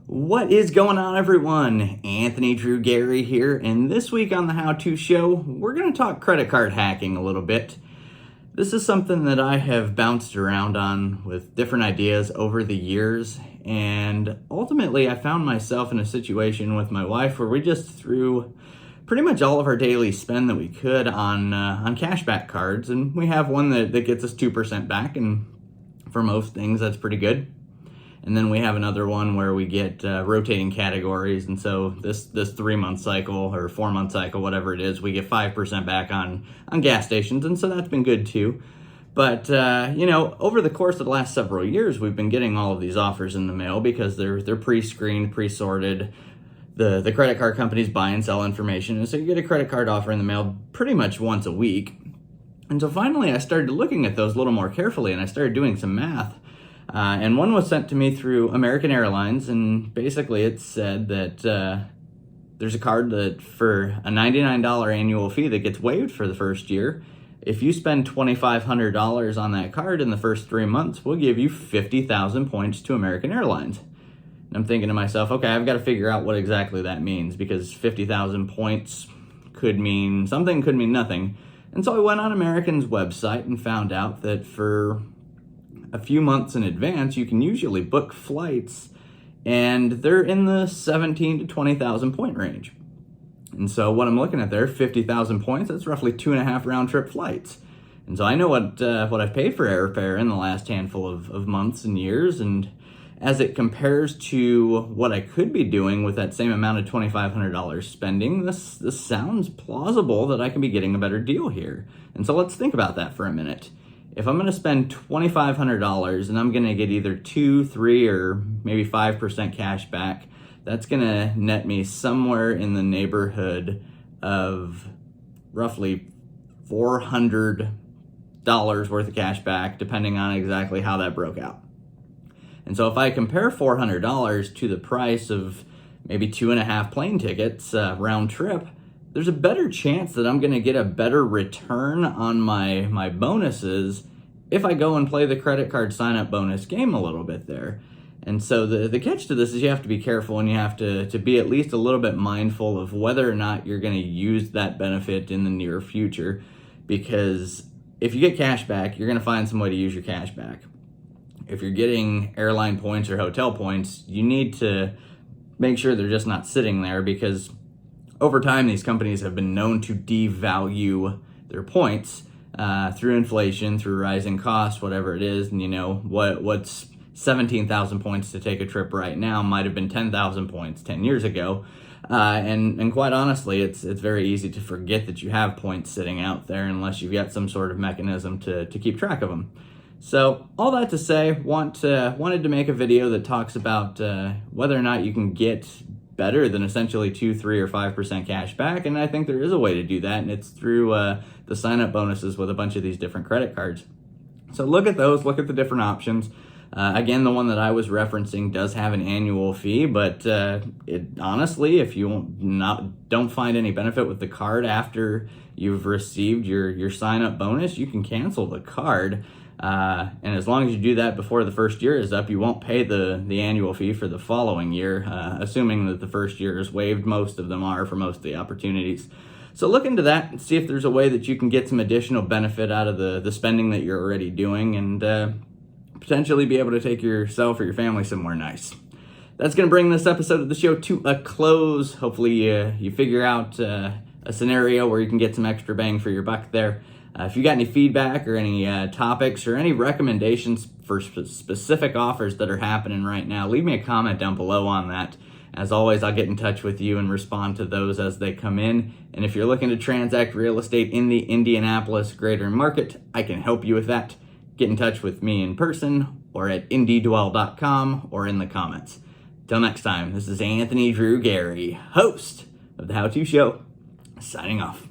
What is going on, everyone? Anthony Drew Gary here, and this week on the How To Show, we're going to talk credit card hacking a little bit. This is something that I have bounced around on with different ideas over the years, and ultimately I found myself in a situation with my wife where we just threw pretty much all of our daily spend that we could on cashback cards, and we have one that gets us 2% back, and for most things that's pretty good. And then we have another one where we get rotating categories. And so this 3-month cycle or 4-month cycle, whatever it is, we get 5% back on gas stations. And so that's been good too. But, over the course of the last several years, we've been getting all of these offers in the mail because they're pre-screened, pre-sorted. The credit card companies buy and sell information. And so you get a credit card offer in the mail pretty much once a week. And so finally I started looking at those a little more carefully, and I started doing some math. And one was sent to me through American Airlines, and basically it said that there's a card that for a $99 annual fee that gets waived for the first year, if you spend $2,500 on that card in the first 3 months, we'll give you 50,000 points to American Airlines. And I'm thinking to myself, okay, I've got to figure out what exactly that means, because 50,000 points could mean something, could mean nothing. And so I went on American's website and found out that for a few months in advance, you can usually book flights, and they're in the 17 to 20,000 point range. And so what I'm looking at there, 50,000 points, that's roughly 2.5 round trip flights. And so I know what I've paid for airfare in the last handful of months and years, and as it compares to what I could be doing with that same amount of $2,500 spending, this sounds plausible that I can be getting a better deal here. And so let's think about that for a minute. If I'm going to spend $2,500 and I'm going to get either 2, 3, or maybe 5% cash back, that's going to net me somewhere in the neighborhood of roughly $400 worth of cash back, depending on exactly how that broke out. And so if I compare $400 to the price of maybe 2.5 plane tickets round trip, there's a better chance that I'm going to get a better return on my bonuses if I go and play the credit card sign-up bonus game a little bit there. And so the catch to this is you have to be careful, and you have to be at least a little bit mindful of whether or not you're going to use that benefit in the near future, because if you get cash back, you're going to find some way to use your cash back. If you're getting airline points or hotel points, you need to make sure they're just not sitting there, because over time, these companies have been known to devalue their points through inflation, through rising costs, whatever it is. And what's 17,000 points to take a trip right now might have been 10,000 points 10 years ago. And quite honestly, it's very easy to forget that you have points sitting out there unless you've got some sort of mechanism to keep track of them. So all that to say, wanted to make a video that talks about whether or not you can get better than essentially 2, 3, or 5% cash back. And I think there is a way to do that, and it's through the sign-up bonuses with a bunch of these different credit cards. So look at those, look at the different options. Again, the one that I was referencing does have an annual fee, but honestly, if you don't find any benefit with the card after you've received your sign-up bonus, you can cancel the card. And as long as you do that before the first year is up, you won't pay the annual fee for the following year, assuming that the first year is waived. Most of them are for most of the opportunities. So look into that and see if there's a way that you can get some additional benefit out of the spending that you're already doing, and potentially be able to take yourself or your family somewhere nice. That's going to bring this episode of the show to a close. Hopefully you figure out a scenario where you can get some extra bang for your buck there. If you got any feedback or any topics or any recommendations for specific offers that are happening right now, leave me a comment down below on that. As always, I'll get in touch with you and respond to those as they come in. And if you're looking to transact real estate in the Indianapolis greater market, I can help you with that. Get in touch with me in person or at indiedwell.com or in the comments. Till next time, this is Anthony Drew Gary, host of The How To Show, signing off.